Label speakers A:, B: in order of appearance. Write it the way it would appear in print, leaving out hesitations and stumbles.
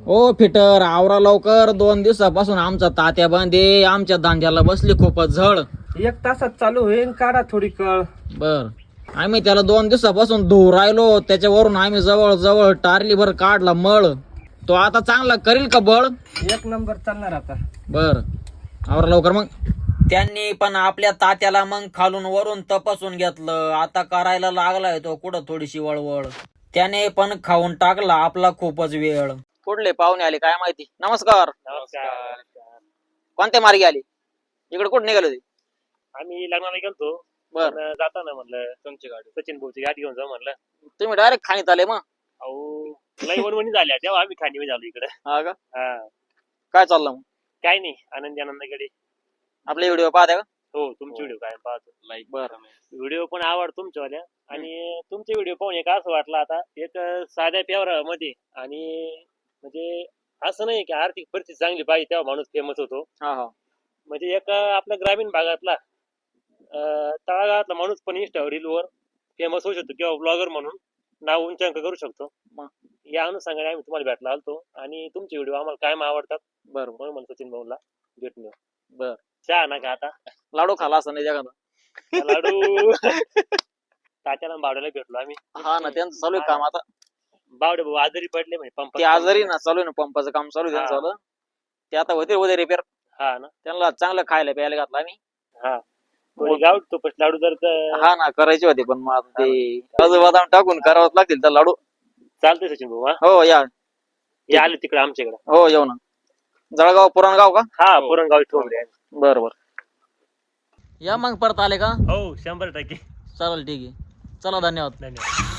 A: ओ fitter आवरा लवकर, 2 दिवसापासून आमचा तात्या बांधे आमच्या दांड्याला बसली खूपच झळ.
B: 1 तासात चालू होईल, काढा थोडी कळ.
A: बर आम्ही त्याला 2 दिवसापासून धुवू राहिलो, त्याच्यावरून आम्ही जवळ जवळ टारली भर काढला मळ. तो आता चांगला करील का बळ?
B: 1 नंबर चालणार आता.
A: बर आवरा लवकर मग. त्यांनी पण आपल्या तात्याला मग खालून वरून तपासून घेतलं. आता करायला लागलाय तो कुठं थोडीशी वळवळ. त्याने पण खाऊन टाकला आपला खूपच वेळ. कुठले पाहुणे आले काय माहिती. नमस्कार.
B: नमस्कार.
A: कोणत्या मार्गी आले? इकडे कुठं निघाले ते?
B: आम्ही लग्नाला गेलतो.
A: बर
B: जाताना म्हणलं तुमची गाडी, सचिन भाऊची गाडी घेऊन जाऊ म्हणलं.
A: तुम्ही डायरेक्ट खाणीत आले मग?
B: अहो लई वणवणी झाल्या तेव्हा आम्ही खाणी झालो इकडे.
A: हा का?
B: हा
A: काय चाललं मग?
B: काय नाही, आनंदी
A: आपले व्हिडिओ पाहता का?
B: हो तुमचे व्हिडिओ काय पाहतो. लाईक
A: बर
B: व्हिडिओ पण आवड तुमच्यावाल्या. आणि तुमचे व्हिडिओ पाहून एक असं वाटलं आता, एक साध्या पेवरामध्ये आणि म्हणजे असं नाही की आर्थिक परिस्थिती चांगली पाहिजे तेव्हा माणूस फेमस होतो.
A: हा हा
B: म्हणजे एक आपल्या ग्रामीण भागातला तळागाळातला माणूस पण इंस्टावर रीलवर फेमस होऊ शकतो किंवा ब्लॉगर म्हणून नाव उंचांक करू शकतो. या अनुषंगाने आम्ही तुम्हाला भेटला आलतो आणि तुमचे व्हिडिओ आम्हाला कायम आवडतात.
A: बर
B: म्हणून मला सचिन भाऊला भेटून येऊ.
A: बर
B: चहा ना का आता
A: लाडू खाला असं नाही जगात.
B: लाडू तात्याला बावड्याला भेटलो आम्ही.
A: हा ना त्यांचं चालू आहे काम आता.
B: बावडे भाऊ आजारी पडले म्हणजे पंप
A: ते आजारी ना चालू आहे ना, पंपाचं काम चालू आहे त्यांचं झालं. ते आता होते उद्या रिपेअर.
B: हा ना.
A: त्यांना चांगलं खायला प्यायला घातलं आम्ही.
B: हा गाव तो पण लाडू जर
A: हा ना करायचे होते पण मग आता ते काजू बदाम टाकून करावंच लागतील तर लाडू.
B: चालतंय सचिन भाऊ. हा
A: हो या
B: आले तिकडे आमच्याकडे.
A: हो येऊ ना. जळगाव पुरणगाव का?
B: हा पुरणगाव ठेवले.
A: बर बर या मग परत आले का?
B: हो 100%.
A: चालेल ठीक आहे. चला धन्यवाद.
B: धन्यवाद.